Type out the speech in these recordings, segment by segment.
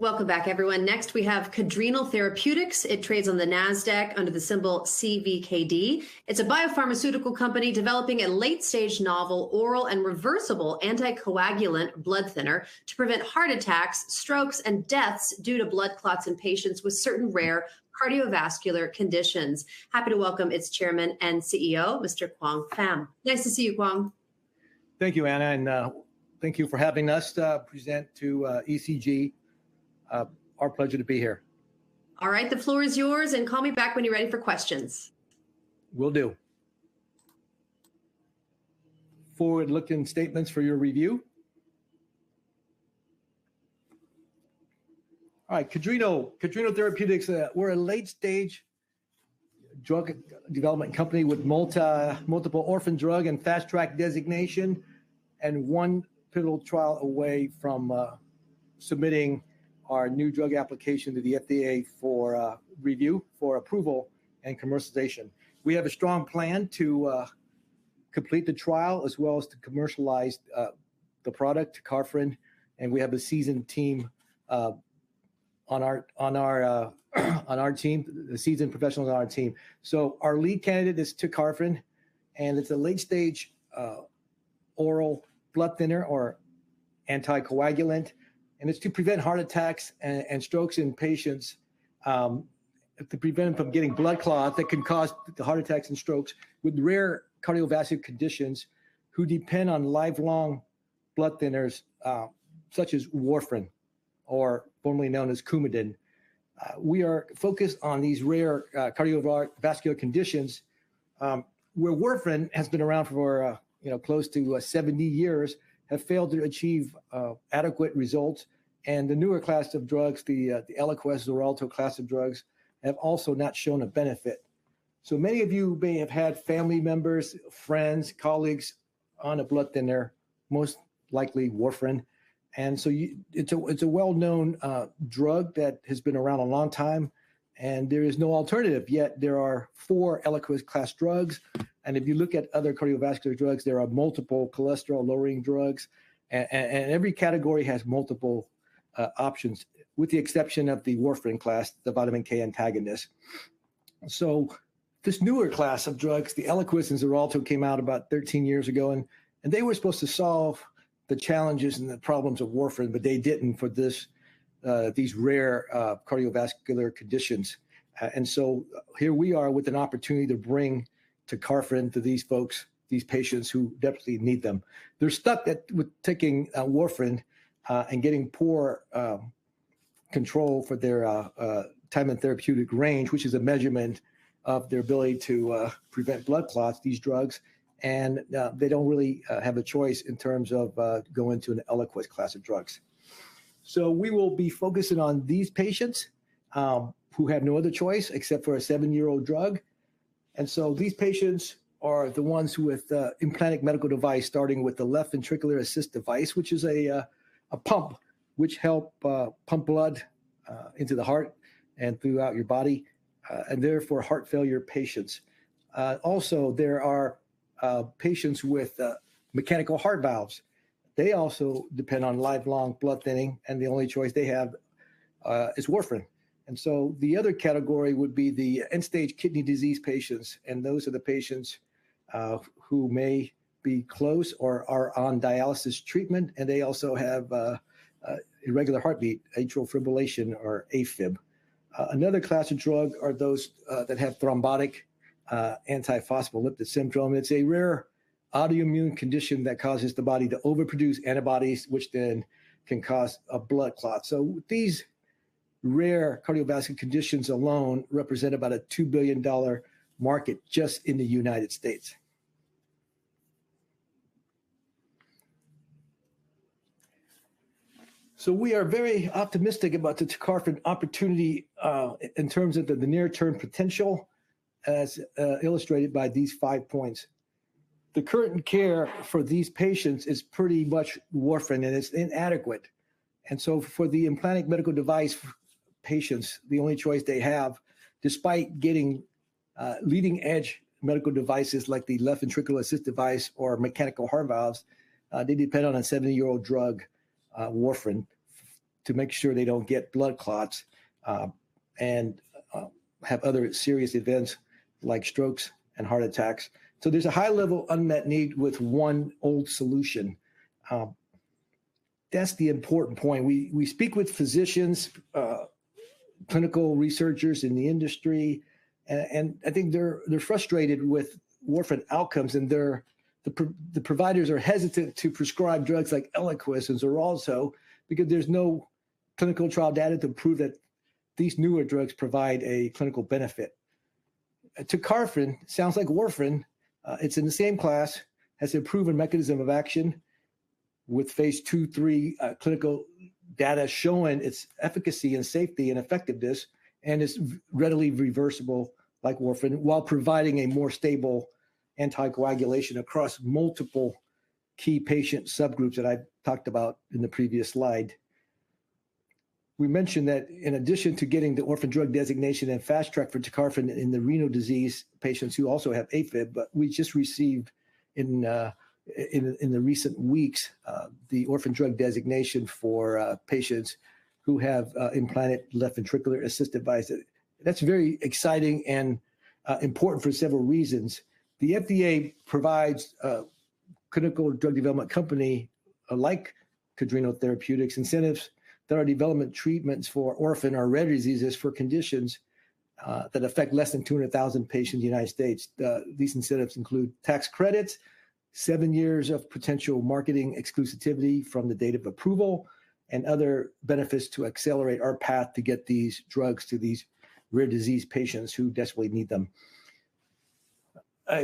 Welcome back, everyone. Next, we have Cadrenal Therapeutics. It trades on the NASDAQ under the symbol CVKD. It's a biopharmaceutical company developing a late-stage novel oral and reversible anticoagulant blood thinner to prevent heart attacks, strokes, and deaths due to blood clots in patients with certain rare cardiovascular conditions. Happy to welcome its chairman and CEO, Mr. Quang Pham. Nice to see you, Quang. Thank you, Anna, and thank you for having us present to ECG. Our pleasure to be here. All right, the floor is yours, and call me back when you're ready for questions. Will do. Forward-looking statements for your review. All right, Cadrenal Therapeutics, we're a late-stage drug development company with multiple orphan drug and fast-track designation, and one pivotal trial away from submitting our new drug application to the FDA for review, for approval, and commercialization. We have a strong plan to complete the trial as well as to commercialize the product, tecarfarin, and we have a seasoned team on our team, the seasoned professionals on our team. So our lead candidate is tecarfarin, and it's a late-stage oral blood thinner or anticoagulant. And it's to prevent heart attacks and strokes in patients, to prevent them from getting blood clots that can cause the heart attacks and strokes with rare cardiovascular conditions who depend on lifelong blood thinners, such as warfarin, or formerly known as Coumadin. We are focused on these rare cardiovascular conditions where warfarin has been around for close to 70 years, have failed to achieve adequate results. And the newer class of drugs, the Eliquis, Xarelto class of drugs, have also not shown a benefit. So many of you may have had family members, friends, colleagues on a blood thinner, most likely warfarin. And so it's a well-known drug that has been around a long time, and there is no alternative. Yet there are 4 Eliquis class drugs. And if you look at other cardiovascular drugs, there are multiple cholesterol-lowering drugs, and every category has multiple options, with the exception of the warfarin class, the vitamin K antagonist. So this newer class of drugs, the Eliquis and Xarelto, came out about 13 years ago, and they were supposed to solve the challenges and the problems of warfarin, but they didn't for these rare cardiovascular conditions. And so here we are with an opportunity to bring tecarfarin to these folks, these patients who desperately need them. They're stuck with taking warfarin and getting poor control for their time in therapeutic range, which is a measurement of their ability to prevent blood clots, these drugs. And they don't really have a choice in terms of going to an Eliquis class of drugs. So we will be focusing on these patients who have no other choice except for a 7-year-old drug. And so these patients are the ones who with implanted medical device, starting with the left ventricular assist device, which is a pump which help pump blood into the heart and throughout your body, and therefore heart failure patients. Also, there are patients with mechanical heart valves. They also depend on lifelong blood thinning, and the only choice they have is warfarin. And so the other category would be the end-stage kidney disease patients, and those are the patients who may be close or are on dialysis treatment, and they also have irregular heartbeat, atrial fibrillation, or AFib. Another class of drug are those that have thrombotic antiphospholipid syndrome. It's a rare autoimmune condition that causes the body to overproduce antibodies, which then can cause a blood clot. So these rare cardiovascular conditions alone represent about a $2 billion market just in the United States. So we are very optimistic about the tecarfarin opportunity in terms of the near-term potential, as illustrated by these 5 points. The current care for these patients is pretty much warfarin, and it's inadequate. And so for the implanted medical device patients, the only choice they have, despite getting leading-edge medical devices like the left ventricular assist device or mechanical heart valves, they depend on a 70-year-old drug, warfarin. to make sure they don't get blood clots and have other serious events like strokes and heart attacks. So there's a high level unmet need with one old solution. That's the important point. We speak with physicians, clinical researchers in the industry, and I think they're frustrated with warfarin outcomes, and the providers are hesitant to prescribe drugs like Eliquis and Xarelto because there's no clinical trial data to prove that these newer drugs provide a clinical benefit. Tecarfarin sounds like warfarin. It's in the same class, has a proven mechanism of action with phase 2-3 clinical data showing its efficacy and safety and effectiveness, and is readily reversible like warfarin while providing a more stable anticoagulation across multiple key patient subgroups that I talked about in the previous slide. We mentioned that in addition to getting the orphan drug designation and fast track for tecarfarin in the renal disease patients who also have AFib, but we just received in the recent weeks the orphan drug designation for patients who have implanted left ventricular assist device. That's very exciting and important for several reasons. The FDA provides clinical drug development company like Cadrenal Therapeutics incentives that are development treatments for orphan or rare diseases for conditions that affect less than 200,000 patients in the United States. These incentives include tax credits, 7 years of potential marketing exclusivity from the date of approval, and other benefits to accelerate our path to get these drugs to these rare disease patients who desperately need them.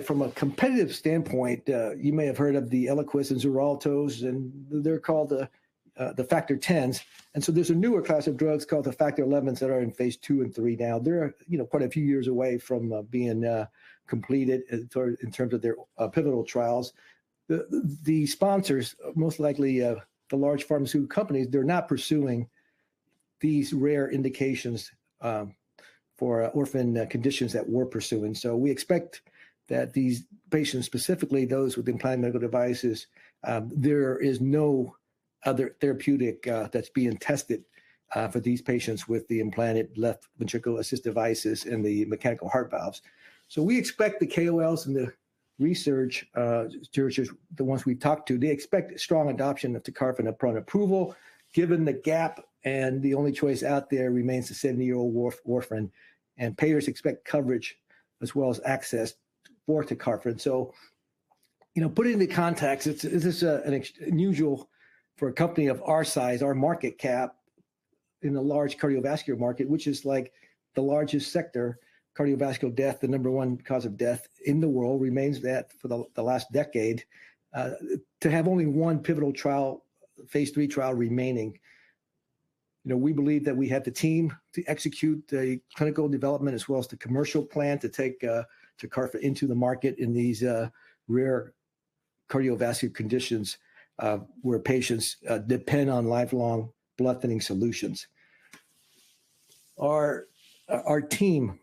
From a competitive standpoint, you may have heard of the Eliquis and Xareltos, and they're called the factor 10s. And so there's a newer class of drugs called the factor 11s that are in phase 2 and 3 now. They're quite a few years away from being completed in terms of their pivotal trials. The sponsors, most likely the large pharmaceutical companies, they're not pursuing these rare indications for orphan conditions that we're pursuing. So we expect that these patients, specifically those with implanted medical devices, there is no other therapeutic that's being tested for these patients with the implanted left ventricular assist devices and the mechanical heart valves. So we expect the KOLs and the research, the ones we've talked to, they expect strong adoption of tecarfarin upon approval, given the gap, and the only choice out there remains the 70-year-old warfarin, and payers expect coverage as well as access for tecarfarin. So, put it into context, this is unusual for a company of our size, our market cap in the large cardiovascular market, which is like the largest sector. Cardiovascular death, the number one cause of death in the world, remains that for the last decade. To have only one pivotal trial, phase 3 trial remaining, we believe that we have the team to execute the clinical development as well as the commercial plan to take tecarfarin into the market in these rare cardiovascular conditions where patients depend on lifelong blood thinning solutions. Our team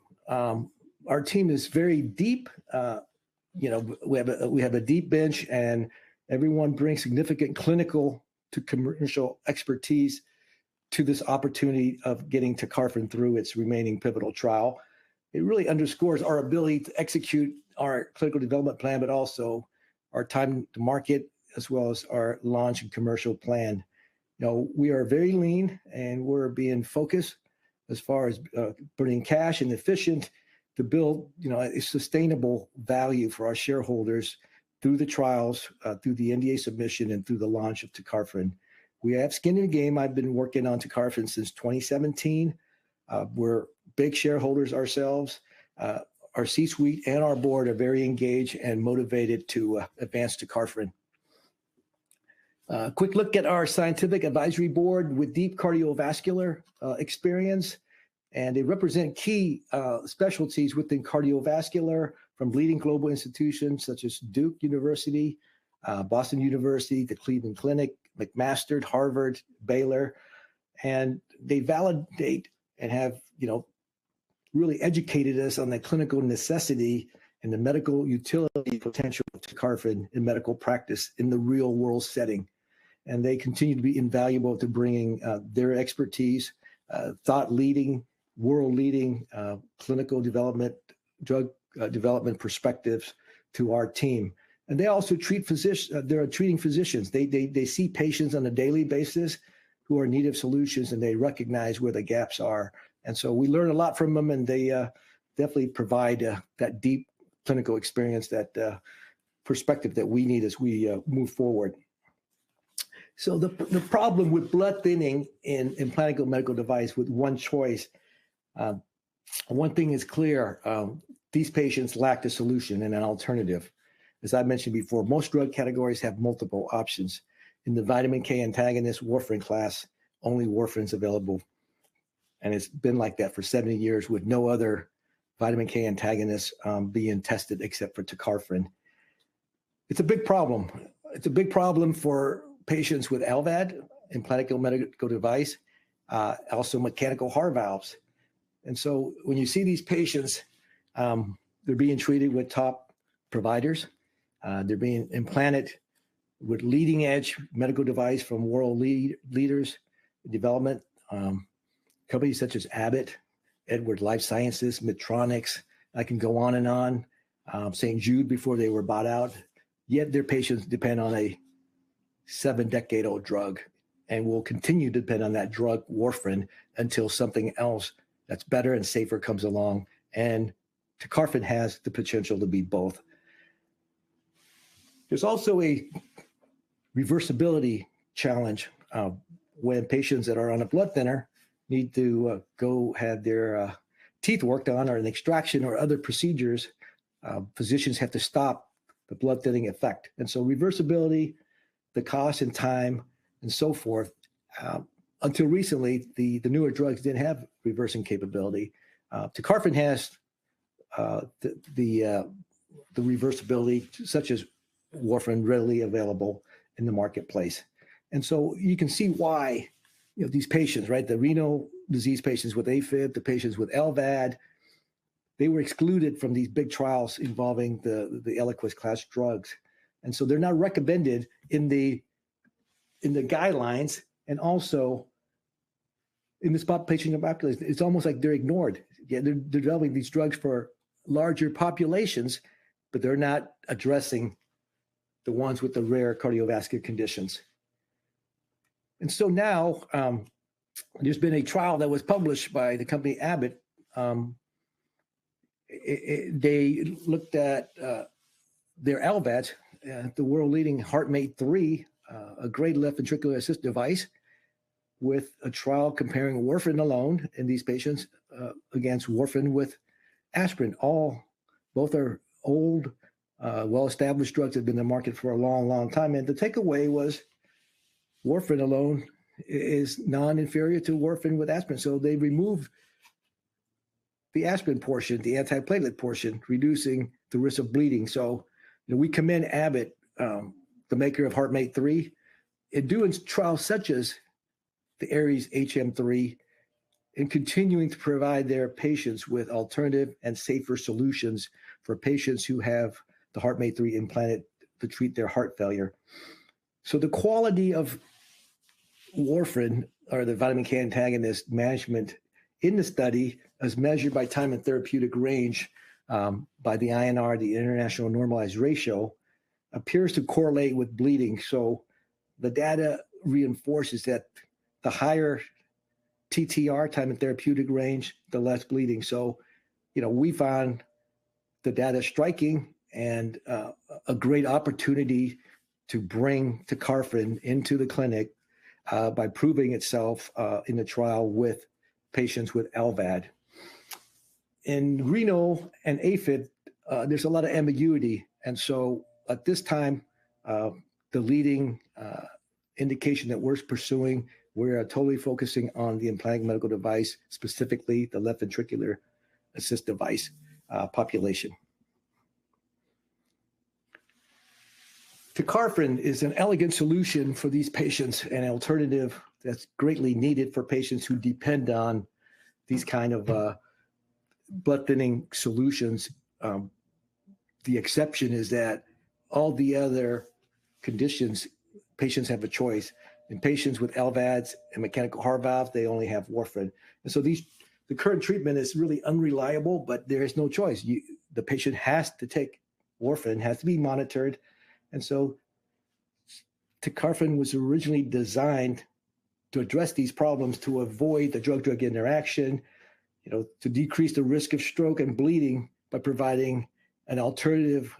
is very deep. We have a deep bench, and everyone brings significant clinical to commercial expertise to this opportunity of getting tecarfarin through its remaining pivotal trial. It really underscores our ability to execute our clinical development plan, but also our time to market, as well as our launch and commercial plan. We are very lean, and we're being focused as far as burning cash and efficient to build, a sustainable value for our shareholders through the trials, through the NDA submission, and through the launch of tecarfarin. We have skin in the game. I've been working on tecarfarin since 2017. We're big shareholders ourselves. Our C-suite and our board are very engaged and motivated to advance tecarfarin. Quick look at our scientific advisory board with deep cardiovascular experience, and they represent key specialties within cardiovascular from leading global institutions such as Duke University, Boston University, the Cleveland Clinic, McMaster, Harvard, Baylor, and they validate and have, really educated us on the clinical necessity and the medical utility potential of tecarfarin in medical practice in the real world setting. and they continue to be invaluable to bringing their expertise, world-leading clinical development, drug development perspectives to our team. And they also treat physicians. They're treating physicians. They see patients on a daily basis who are in need of solutions, and they recognize where the gaps are. And so we learn a lot from them, and they definitely provide that deep clinical experience, that perspective that we need as we move forward. So the problem with blood thinning in implantable medical device with one choice, one thing is clear, these patients lack a solution and an alternative. As I mentioned before, most drug categories have multiple options. In the vitamin K antagonist warfarin class, only warfarin's available. And it's been like that for 70 years with no other vitamin K antagonists being tested except for tecarfarin. It's a big problem. It's a big problem for patients with LVAD, implantable medical device, also mechanical heart valves. And so when you see these patients, they're being treated with top providers. They're being implanted with leading edge medical device from world leaders in development. Companies such as Abbott, Edwards Life Sciences, Medtronics, I can go on and on, St. Jude before they were bought out. Yet their patients depend on a 7-decade-old drug and will continue to depend on that drug, warfarin, until something else that's better and safer comes along. And tecarfarin has the potential to be both. There's also a reversibility challenge when patients that are on a blood thinner need to go have their teeth worked on, or an extraction or other procedures. Physicians have to stop the blood thinning effect. And so reversibility, the cost and time and so forth, until recently, the newer drugs didn't have reversing capability. Tecarfarin has the reversibility, such as warfarin, readily available in the marketplace. And so you can see why, these patients, right, the renal disease patients with AFib, the patients with LVAD, they were excluded from these big trials involving the Eliquis class drugs. And so they're not recommended in the guidelines, and also in this patient population. It's almost like they're ignored. Yeah, they're developing these drugs for larger populations, but they're not addressing the ones with the rare cardiovascular conditions. And so now there's been a trial that was published by the company Abbott. They looked at their LVAD, the world-leading HeartMate 3, a great left ventricular assist device, with a trial comparing warfarin alone in these patients against warfarin with aspirin. Both are old, well-established drugs that have been in the market for a long, long time. And the takeaway was warfarin alone is non-inferior to warfarin with aspirin. So they removed the aspirin portion, the antiplatelet portion, reducing the risk of bleeding. So we commend Abbott, the maker of HeartMate 3, in doing trials such as the Aries HM3, and continuing to provide their patients with alternative and safer solutions for patients who have the HeartMate 3 implanted to treat their heart failure. So the quality of warfarin, or the vitamin K antagonist management in the study, as measured by time and therapeutic range by the INR, the International Normalized Ratio, appears to correlate with bleeding. So the data reinforces that the higher TTR, time and therapeutic range, the less bleeding. So, we found the data striking, and a great opportunity to bring tecarfarin into the clinic by proving itself in the trial with patients with LVAD. In renal and AFib, there's a lot of ambiguity. And so at this time, the leading indication that we're pursuing, we're totally focusing on the implanted medical device, specifically the left ventricular assist device population. Tecarfarin is an elegant solution for these patients, an alternative that's greatly needed for patients who depend on these kind of blood thinning solutions. The exception is that all the other conditions patients have a choice. In patients with LVADs and mechanical heart valves, they only have warfarin. And so the current treatment is really unreliable, but there is no choice. The patient has to take warfarin, has to be monitored. And so tecarfarin was originally designed to address these problems, to avoid the drug-drug interaction, to decrease the risk of stroke and bleeding by providing an alternative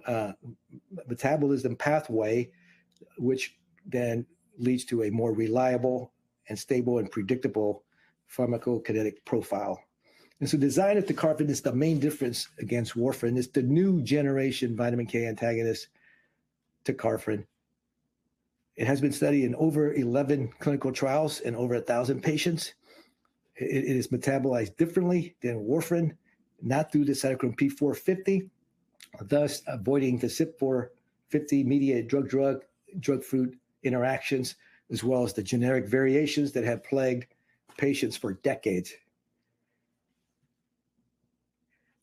metabolism pathway, which then leads to a more reliable and stable and predictable pharmacokinetic profile. And so design of tecarfarin is the main difference against warfarin. It's the new generation vitamin K antagonist, tecarfarin. It has been studied in over 11 clinical trials and over 1,000 patients. It is metabolized differently than warfarin, not through the cytochrome P450, thus avoiding the CYP450 mediated drug-fruit interactions, as well as the generic variations that have plagued patients for decades.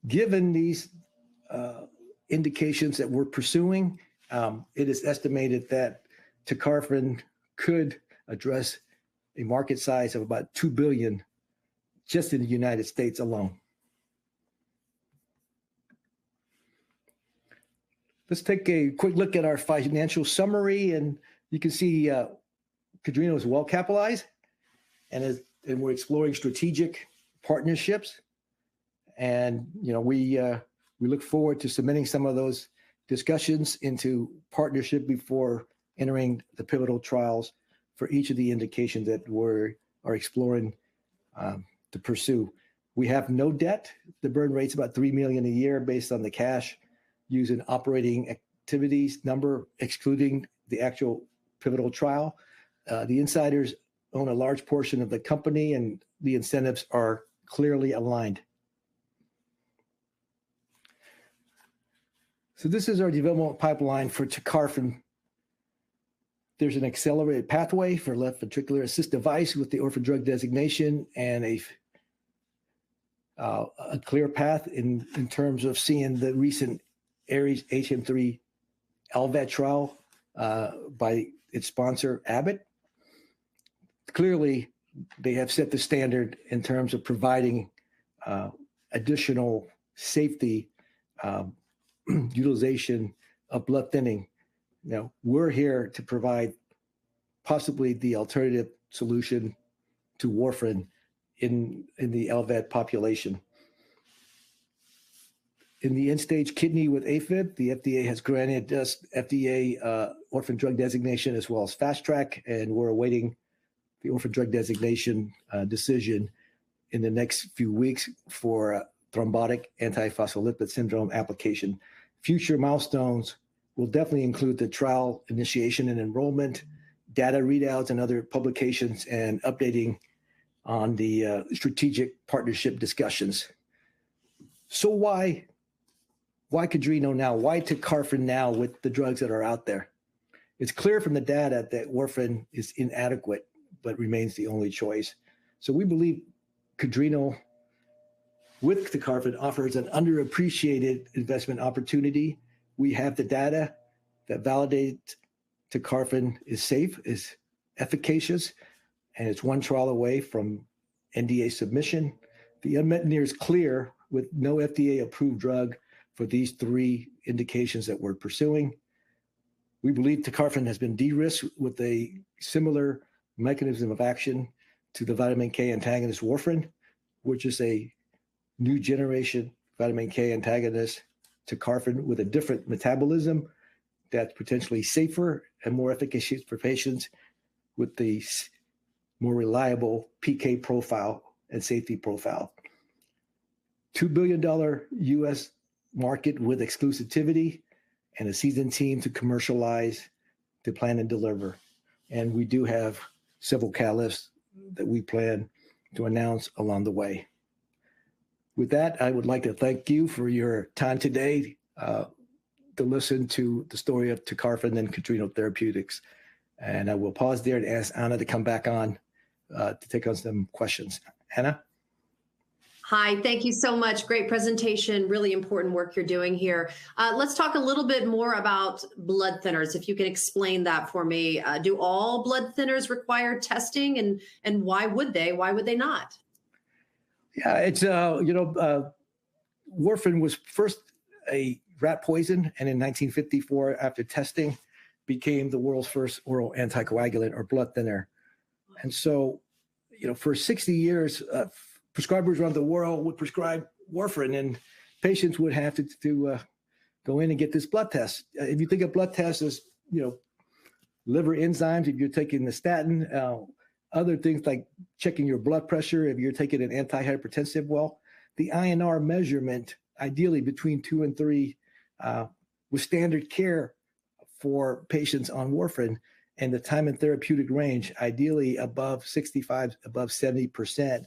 Given these indications that we're pursuing, it is estimated that tecarfarin could address a market size of about $2 billion just in the United States alone. Let's take a quick look at our financial summary, and you can see Cadrenal is well capitalized, and we're exploring strategic partnerships. And we look forward to submitting some of those discussions into partnership before entering the pivotal trials for each of the indications that we are exploring to pursue. We have no debt. The burn rate's about $3 million a year based on the cash used in operating activities number, excluding the actual pivotal trial. The insiders own a large portion of the company, and the incentives are clearly aligned. So this is our development pipeline for tecarfarin. There's an accelerated pathway for left ventricular assist device with the orphan drug designation, and a clear path in terms of seeing the recent Ares HM3 LVAD trial by its sponsor, Abbott. Clearly, they have set the standard in terms of providing additional safety utilization of blood thinning. Now, we're here to provide possibly the alternative solution to warfarin in the LVAD population. In the end-stage kidney with AFib, the FDA has granted us FDA orphan drug designation as well as fast track, and we're awaiting the orphan drug designation decision in the next few weeks for thrombotic antiphospholipid syndrome application. Future milestones will definitely include the trial initiation and enrollment, data readouts and other publications, and updating on the strategic partnership discussions. So why Cadrenal now? Why tecarfarin now with the drugs that are out there? It's clear from the data that warfarin is inadequate, but remains the only choice. So we believe Cadrenal with tecarfarin offers an underappreciated investment opportunity. We have the data that validate tecarfarin is safe, is efficacious, and it's one trial away from NDA submission. The unmet need is clear with no FDA-approved drug for these three indications that we're pursuing. We believe tecarfarin has been de-risked with a similar mechanism of action to the vitamin K antagonist warfarin, which is a new generation vitamin K antagonist, tecarfarin, with a different metabolism that's potentially safer and more efficacious for patients with the more reliable PK profile and safety profile. $2 billion US market with exclusivity and a seasoned team to commercialize, to plan and deliver. And we do have several catalysts that we plan to announce along the way. With that, I would like to thank you for your time today to listen to the story of tecarfarin and Cadrenal Therapeutics. And I will pause there and ask Anna to come back on to take on some questions. Anna? Hi, thank you so much. Great presentation, really important work you're doing here. Let's talk a little bit more about blood thinners, if you can explain that for me. Do all blood thinners require testing, and why would they? Why would they not? Yeah, it's warfarin was first a rat poison, and in 1954, after testing, became the world's first oral anticoagulant or blood thinner. And so, for 60 years, prescribers around the world would prescribe warfarin, and patients would have to go in and get this blood test. If you think of blood tests as, liver enzymes, if you're taking the statin, other things like checking your blood pressure, if you're taking an antihypertensive, well, the INR measurement, ideally between 2 and 3, was standard care for patients on warfarin, and the time in therapeutic range, ideally above 65, above 70%.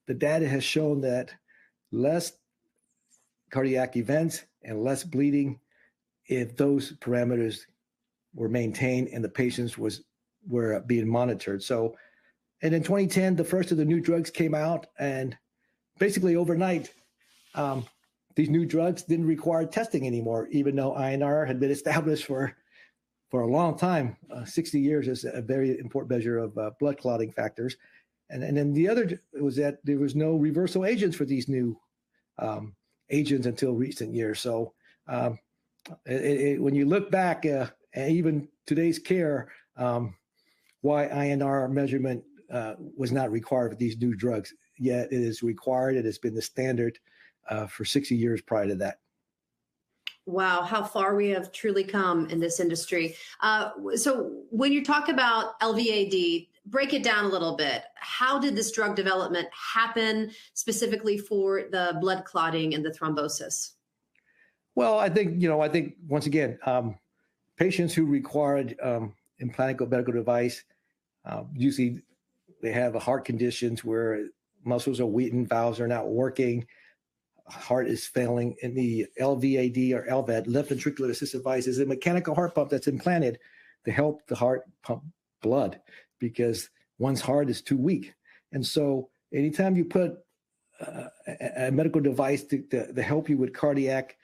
The data has shown that less cardiac events and less bleeding if those parameters were maintained and the patients were being monitored. So, and in 2010, the first of the new drugs came out, and basically overnight, these new drugs didn't require testing anymore, even though INR had been established for a long time. 60 years is a very important measure of blood clotting factors. And then the other was that there was no reversal agents for these new agents until recent years. So when you look back, and even today's care, why INR measurement was not required for these new drugs, yet it is required. It has been the standard for 60 years prior to that. Wow, how far we have truly come in this industry. So when you talk about LVAD, break it down a little bit. How did this drug development happen specifically for the blood clotting and the thrombosis? Well, I think once again, patients who required implantable medical device, usually they have heart conditions where muscles are weakened, valves are not working, heart is failing, and the LVAD or LVAD, left ventricular assist device, is a mechanical heart pump that's implanted to help the heart pump blood because one's heart is too weak. And so anytime you put a medical device to help you with cardiac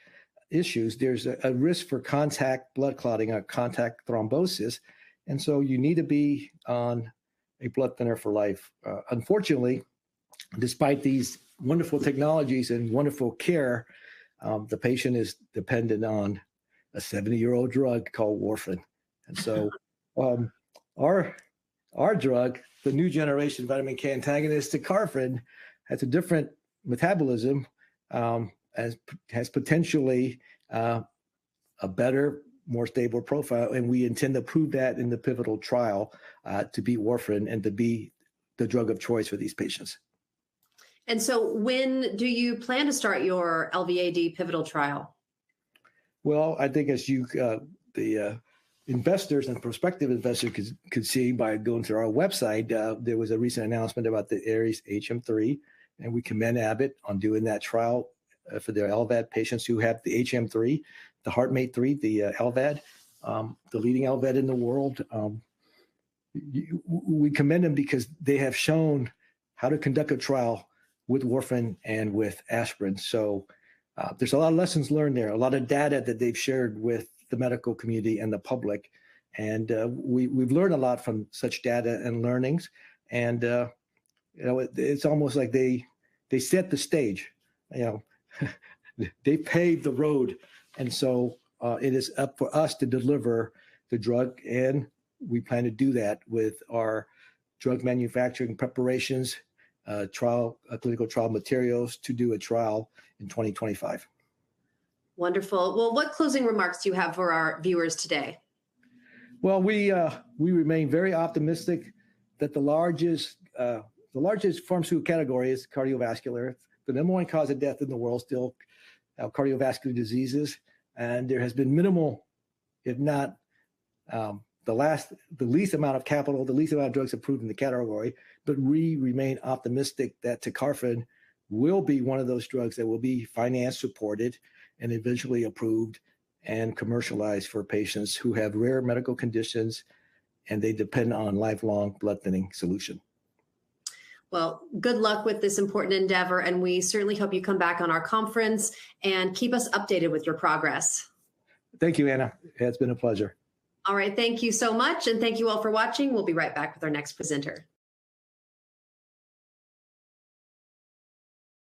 issues, there's a risk for contact blood clotting or contact thrombosis. And so you need to be on a blood thinner for life. Unfortunately, despite these wonderful technologies and wonderful care, the patient is dependent on a 70-year-old drug called warfarin. And so our drug, the new generation vitamin K antagonist, tecarfarin, has a different metabolism, has potentially a better, more stable profile, and we intend to prove that in the pivotal trial to beat warfarin and to be the drug of choice for these patients. And so when do you plan to start your LVAD pivotal trial? Well, I think as the investors and prospective investors could see by going to our website, there was a recent announcement about the Aries HM3, and we commend Abbott on doing that trial for their LVAD patients who have the HM3, the HeartMate 3, the LVAD, the leading LVAD in the world. We commend them because they have shown how to conduct a trial with warfarin and with aspirin. So there's a lot of lessons learned there, a lot of data that they've shared with the medical community and the public. And we've learned a lot from such data and learnings. And, it's almost like they set the stage, they paved the road. And so it is up for us to deliver the drug. And we plan to do that with our drug manufacturing preparations, clinical trial materials to do a trial in 2025. Wonderful. Well, what closing remarks do you have for our viewers today? Well, we remain very optimistic that the largest pharmaceutical category is cardiovascular. The number one cause of death in the world still cardiovascular diseases, and there has been minimal, if not the least amount of capital, the least amount of drugs approved in the category. But we remain optimistic that tecarfarin will be one of those drugs that will be finance supported and eventually approved and commercialized for patients who have rare medical conditions and they depend on lifelong blood thinning solution. Well, good luck with this important endeavor, and we certainly hope you come back on our conference and keep us updated with your progress. Thank you, Anna. It's been a pleasure. All right, thank you so much, and thank you all for watching. We'll be right back with our next presenter.